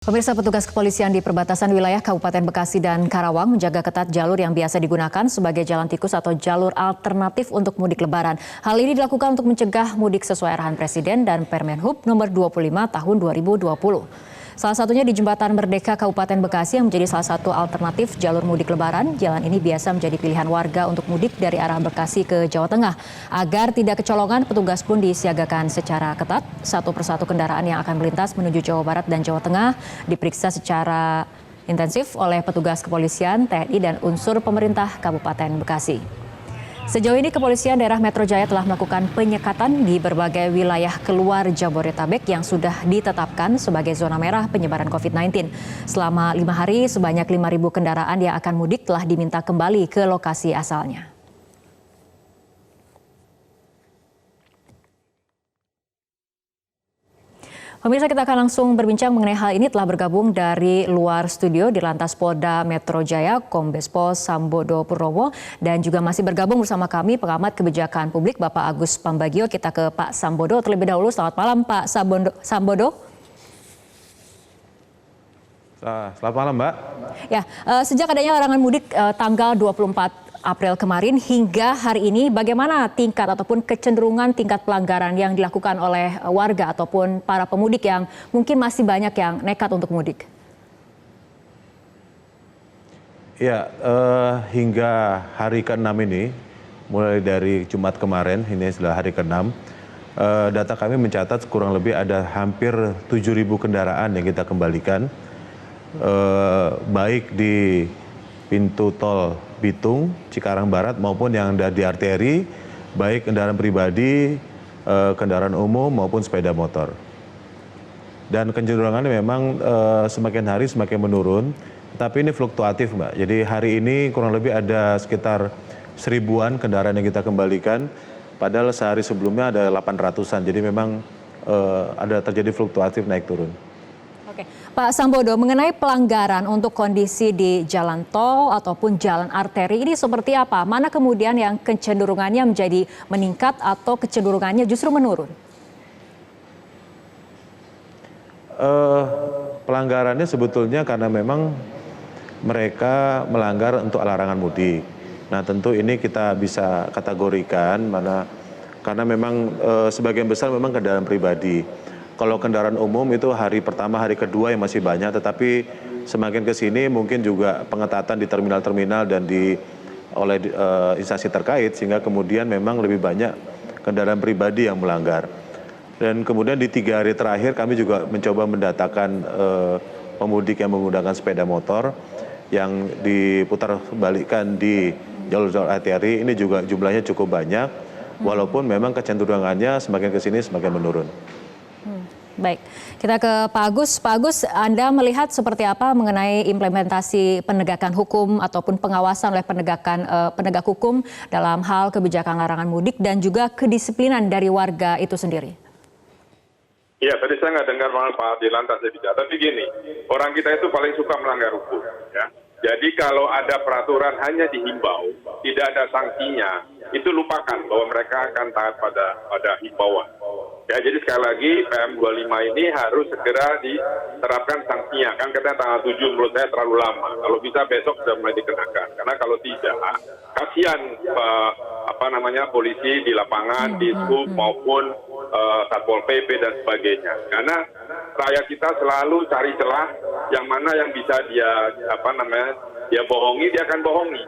Pemirsa, petugas kepolisian di perbatasan wilayah Kabupaten Bekasi dan Karawang menjaga ketat jalur yang biasa digunakan sebagai jalan tikus atau jalur alternatif untuk mudik lebaran. Hal ini dilakukan untuk mencegah mudik sesuai arahan Presiden dan Permen Hub nomor 25 tahun 2020. Salah satunya di Jembatan Merdeka Kabupaten Bekasi yang menjadi salah satu alternatif jalur mudik lebaran. Jalan ini biasa menjadi pilihan warga untuk mudik dari arah Bekasi ke Jawa Tengah. Agar tidak kecolongan, petugas pun disiagakan secara ketat. Satu persatu kendaraan yang akan melintas menuju Jawa Barat dan Jawa Tengah diperiksa secara intensif oleh petugas kepolisian, TNI, dan unsur pemerintah Kabupaten Bekasi. Sejauh ini kepolisian daerah Metro Jaya telah melakukan penyekatan di berbagai wilayah keluar Jabodetabek yang sudah ditetapkan sebagai zona merah penyebaran COVID-19. Selama 5 hari, sebanyak 5.000 kendaraan yang akan mudik telah diminta kembali ke lokasi asalnya. Pemirsa, kita akan langsung berbincang mengenai hal ini. Telah bergabung dari luar studio di Lantas Polda Metro Jaya, Kombes Pol Sambodo Purnomo, dan juga masih bergabung bersama kami pengamat kebijakan publik Bapak Agus Pambagio. Kita ke Pak Sambodo terlebih dahulu. Selamat malam Pak Sambodo. Selamat malam Mbak. Ya, sejak adanya larangan mudik tanggal 24 April kemarin hingga hari ini, bagaimana tingkat ataupun kecenderungan tingkat pelanggaran yang dilakukan oleh warga ataupun para pemudik yang mungkin masih banyak yang nekat untuk mudik? Ya, hingga hari ke-6 ini, mulai dari Jumat kemarin, ini adalah hari ke-6, data kami mencatat kurang lebih ada hampir 7.000 kendaraan yang kita kembalikan, baik di pintu tol Bitung, Cikarang Barat maupun yang ada di arteri, baik kendaraan pribadi, kendaraan umum maupun sepeda motor. Dan kecenderungannya memang semakin hari semakin menurun, tapi ini fluktuatif Mbak. Jadi hari ini kurang lebih ada sekitar 1.000-an kendaraan yang kita kembalikan, padahal sehari sebelumnya ada 800-an. Jadi memang ada terjadi fluktuatif naik turun. Oke, Pak Sambodo, mengenai pelanggaran untuk kondisi di jalan tol ataupun jalan arteri ini seperti apa? Mana kemudian yang kecenderungannya menjadi meningkat atau kecenderungannya justru menurun? Pelanggarannya sebetulnya karena memang mereka melanggar untuk larangan mudik. Nah tentu ini kita bisa kategorikan karena memang sebagian besar memang kendaraan pribadi. Kalau kendaraan umum itu hari pertama, hari kedua yang masih banyak, tetapi semakin ke sini mungkin juga pengetatan di terminal-terminal dan oleh instansi terkait, sehingga kemudian memang lebih banyak kendaraan pribadi yang melanggar. Dan kemudian di 3 hari terakhir kami juga mencoba mendatakan pemudik yang menggunakan sepeda motor yang diputar balikkan di jalur-jalur arteri, ini juga jumlahnya cukup banyak, walaupun memang kecenderungannya semakin ke sini semakin menurun. Baik, kita ke Pak Agus. Pak Agus, Anda melihat seperti apa mengenai implementasi penegakan hukum ataupun pengawasan oleh penegak hukum dalam hal kebijakan larangan mudik dan juga kedisiplinan dari warga itu sendiri? Iya, tadi saya nggak dengar Pak di Lantas saya bicara, tapi gini, orang kita itu paling suka melanggar hukum. Ya. Jadi kalau ada peraturan hanya dihimbau, tidak ada sanksinya, itu lupakan bahwa mereka akan taat pada himbauan. Ya, jadi sekali lagi PM25 ini harus segera diterapkan sanksinya. Kan katanya tanggal 7 menurut saya terlalu lama. Kalau bisa besok sudah mulai dikenakan. Karena kalau tidak, kasihan polisi di lapangan, di SUB maupun Satpol PP dan sebagainya. Karena rakyat kita selalu cari celah yang mana yang bisa dia bohongi, dia akan bohongi.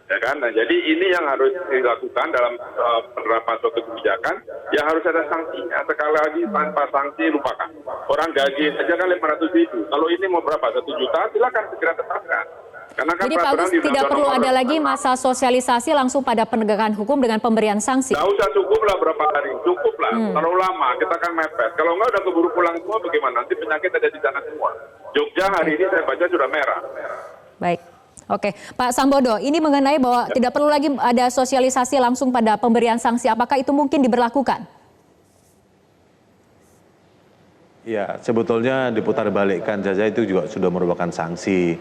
Ya kan? Nah, jadi ini yang harus dilakukan dalam penerapan suatu kebijakan, ya harus ada sanksinya. Sekali lagi tanpa sanksi lupakan. Orang gaji aja kan 500.000. Kalau ini mau berapa? 1 juta, silakan segera tetapkan. Karena kan jadi Pak Agus, tidak perlu ada lagi masa sosialisasi langsung pada penegakan hukum dengan pemberian sanksi? Nggak usah, cukup lah berapa hari, cukup lah. Terlalu lama, kita kan mepet. Kalau nggak udah keburu pulang semua bagaimana? Nanti penyakit ada di sana semua. Jogja hari ini saya baca sudah merah. Baik. Oke, Pak Sambodo, ini mengenai bahwa tidak perlu lagi ada sosialisasi langsung pada pemberian sanksi. Apakah itu mungkin diberlakukan? Ya, sebetulnya diputar balikkan saja itu juga sudah merupakan sanksi.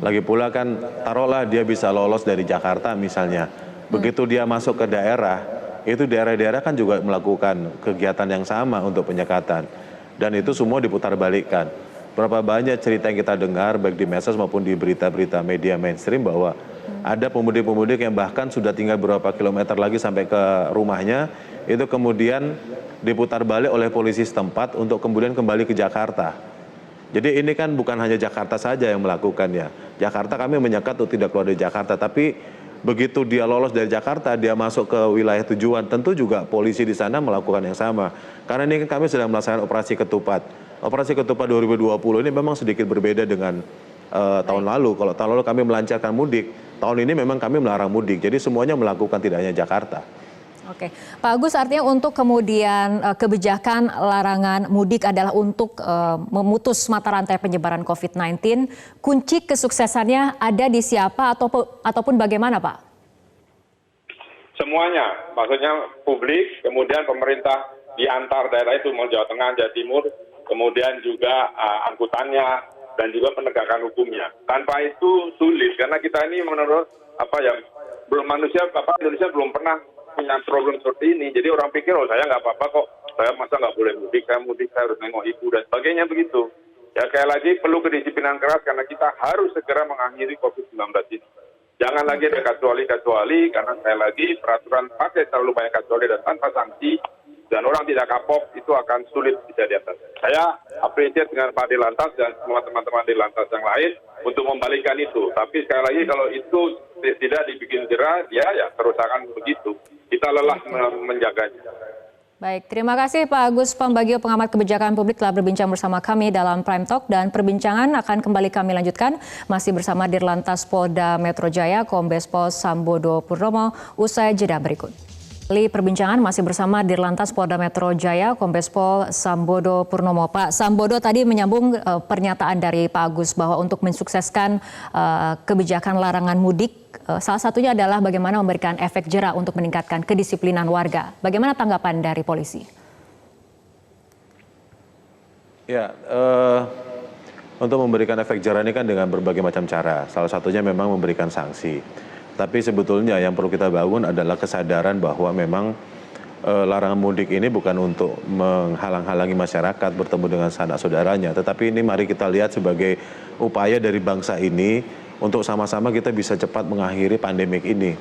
Lagi pula kan, taruhlah dia bisa lolos dari Jakarta misalnya. Begitu dia masuk ke daerah, itu daerah-daerah kan juga melakukan kegiatan yang sama untuk penyekatan. Dan itu semua diputar balikkan. berapa banyak cerita yang kita dengar baik di medsos maupun di berita-berita media mainstream bahwa ada pemudik-pemudik yang bahkan sudah tinggal beberapa kilometer lagi sampai ke rumahnya, itu kemudian diputar balik oleh polisi setempat untuk kemudian kembali ke Jakarta. Jadi ini kan bukan hanya Jakarta saja yang melakukannya. Jakarta kami menyekat untuk tidak keluar dari Jakarta, tapi begitu dia lolos dari Jakarta, dia masuk ke wilayah tujuan, tentu juga polisi di sana melakukan yang sama. Karena ini kan kami sedang melaksanakan operasi ketupat. Operasi ketupat 2020 ini memang sedikit berbeda dengan tahun lalu. Kalau tahun lalu kami melancarkan mudik, tahun ini memang kami melarang mudik. Jadi semuanya melakukan tidak hanya Jakarta. Oke, Pak Agus, artinya untuk kemudian kebijakan larangan mudik adalah untuk memutus mata rantai penyebaran COVID-19. Kunci kesuksesannya ada di siapa ataupun bagaimana, Pak? Semuanya, maksudnya publik, kemudian pemerintah di antar daerah itu, mau Jawa Tengah, Jawa Timur, kemudian juga angkutannya dan juga penegakan hukumnya. Tanpa itu sulit karena kita ini menurut Indonesia belum pernah punya problem seperti ini. Jadi orang pikir saya nggak apa-apa kok, saya masa nggak boleh mudik, saya harus nengok ibu dan sebagainya begitu. Ya sekali lagi perlu kedisiplinan keras karena kita harus segera mengakhiri COVID-19 ini. Jangan lagi ada kecuali karena sekali lagi peraturan pakai terlalu banyak kecuali dan tanpa sanksi dan orang tidak kapok itu akan sulit bisa di atas. Saya apresiasi dengan Pak Dirlantas dan semua teman-teman Dirlantas yang lain untuk membalikkan itu. Tapi sekali lagi kalau itu tidak dibikin jerah, ya terus akan begitu. Kita lelah menjaganya. Baik, terima kasih Pak Agus Pambagio, pengamat kebijakan publik telah berbincang bersama kami dalam Prime Talk dan perbincangan akan kembali kami lanjutkan masih bersama Dirlantas Polda Metro Jaya, Kombes Pol Sambodo Purnomo usai jeda berikut. Perbincangan masih bersama Dirlantas Polda Metro Jaya, Kombes Pol Sambodo Purnomo. Pak Sambodo tadi menyambung pernyataan dari Pak Agus bahwa untuk mensukseskan kebijakan larangan mudik, salah satunya adalah bagaimana memberikan efek jera untuk meningkatkan kedisiplinan warga. Bagaimana tanggapan dari polisi? Ya, untuk memberikan efek jera ini kan dengan berbagai macam cara. Salah satunya memang memberikan sanksi. Tapi sebetulnya yang perlu kita bangun adalah kesadaran bahwa memang larangan mudik ini bukan untuk menghalang-halangi masyarakat bertemu dengan sanak saudaranya. Tetapi ini mari kita lihat sebagai upaya dari bangsa ini untuk sama-sama kita bisa cepat mengakhiri pandemik ini.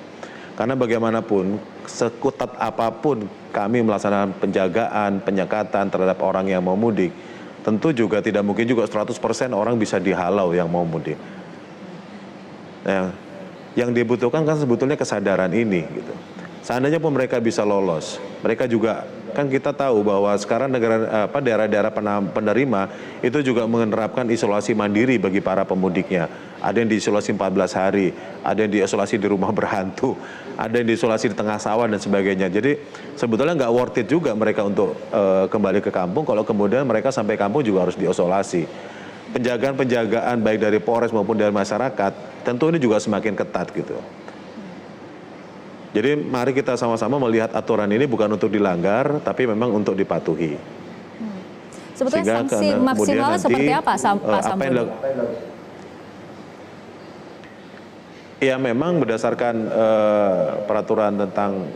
Karena bagaimanapun, sekutat apapun kami melaksanakan penjagaan, penyekatan terhadap orang yang mau mudik, tentu juga tidak mungkin juga 100% orang bisa dihalau yang mau mudik. Nah, yang dibutuhkan kan sebetulnya kesadaran ini gitu. Seandainya pun mereka bisa lolos, mereka juga kan kita tahu bahwa sekarang daerah-daerah penerima itu juga menerapkan isolasi mandiri bagi para pemudiknya. Ada yang diisolasi 14 hari, ada yang diisolasi di rumah berhantu, ada yang diisolasi di tengah sawah dan sebagainya. Jadi sebetulnya nggak worth it juga mereka untuk kembali ke kampung kalau kemudian mereka sampai kampung juga harus diisolasi. Penjagaan baik dari Polres maupun dari masyarakat tentu ini juga semakin ketat gitu. Jadi mari kita sama-sama melihat aturan ini bukan untuk dilanggar tapi memang untuk dipatuhi. Sebetulnya sanksi maksimalnya seperti apa, Pak Sambodo? Ya memang berdasarkan peraturan tentang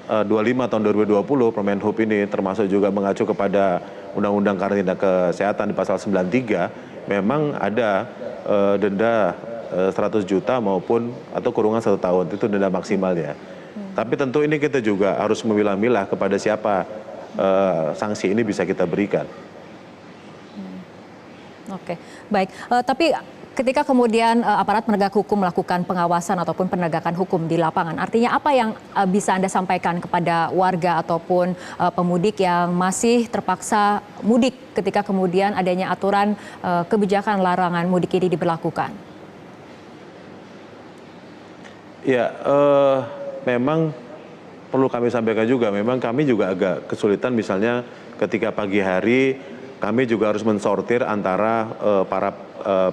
25 tahun 2020 Permenhub ini termasuk juga mengacu kepada Undang-Undang Karantina Kesehatan di pasal 93 memang ada denda 100 juta maupun atau kurungan 1 tahun itu denda maksimalnya. Tapi tentu ini kita juga harus memilah-milah kepada siapa sanksi ini bisa kita berikan. Oke, baik. Tapi ketika kemudian aparat penegak hukum melakukan pengawasan ataupun penegakan hukum di lapangan, artinya apa yang bisa Anda sampaikan kepada warga ataupun pemudik yang masih terpaksa mudik ketika kemudian adanya aturan kebijakan larangan mudik ini diberlakukan? Ya, memang perlu kami sampaikan juga, memang kami juga agak kesulitan misalnya ketika pagi hari kami juga harus mensortir antara para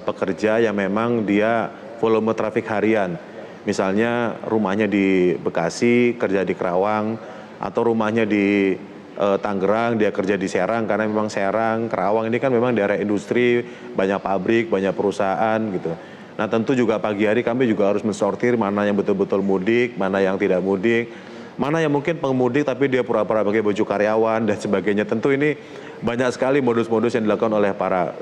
pekerja yang memang dia volume trafik harian. Misalnya rumahnya di Bekasi, kerja di Kerawang, atau rumahnya di Tangerang, dia kerja di Serang, karena memang Serang, Kerawang ini kan memang daerah industri, banyak pabrik, banyak perusahaan gitu. Nah tentu juga pagi hari kami juga harus mensortir mana yang betul-betul mudik, mana yang tidak mudik, mana yang mungkin pengemudi tapi dia pura-pura pakai baju karyawan dan sebagainya. Tentu ini banyak sekali modus-modus yang dilakukan oleh para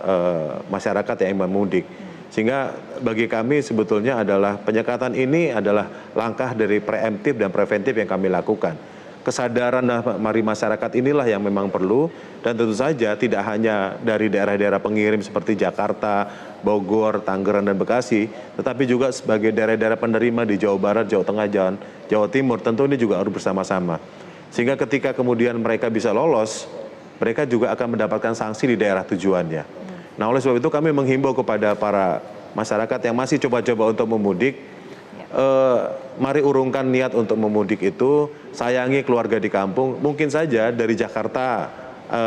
masyarakat yang ingin mudik. Sehingga bagi kami sebetulnya adalah penyekatan ini adalah langkah dari preemptif dan preventif yang kami lakukan. Kesadaran dari masyarakat inilah yang memang perlu, dan tentu saja tidak hanya dari daerah-daerah pengirim seperti Jakarta, Bogor, Tangerang, dan Bekasi, tetapi juga sebagai daerah-daerah penerima di Jawa Barat, Jawa Tengah, Jawa Timur, tentu ini juga harus bersama-sama. Sehingga ketika kemudian mereka bisa lolos, mereka juga akan mendapatkan sanksi di daerah tujuannya. Nah, oleh sebab itu kami menghimbau kepada para masyarakat yang masih coba-coba untuk memudik, mari urungkan niat untuk memudik itu, sayangi keluarga di kampung. Mungkin saja dari Jakarta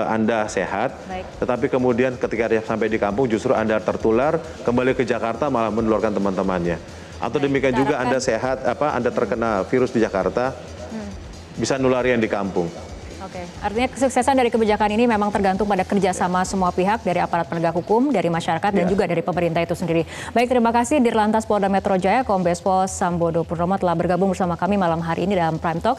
Anda sehat, tetapi kemudian ketika sampai di kampung justru Anda tertular, kembali ke Jakarta malah menularkan teman-temannya. Atau demikian juga Anda sehat, Anda terkena virus di Jakarta, bisa nulari yang di kampung. Oke, artinya kesuksesan dari kebijakan ini memang tergantung pada kerjasama semua pihak, dari aparat penegak hukum, dari masyarakat, dan juga dari pemerintah itu sendiri. Baik, terima kasih Dirlantas Polda Metro Jaya, Kombes Pol Sambodo Purnomo telah bergabung bersama kami malam hari ini dalam Prime Talk.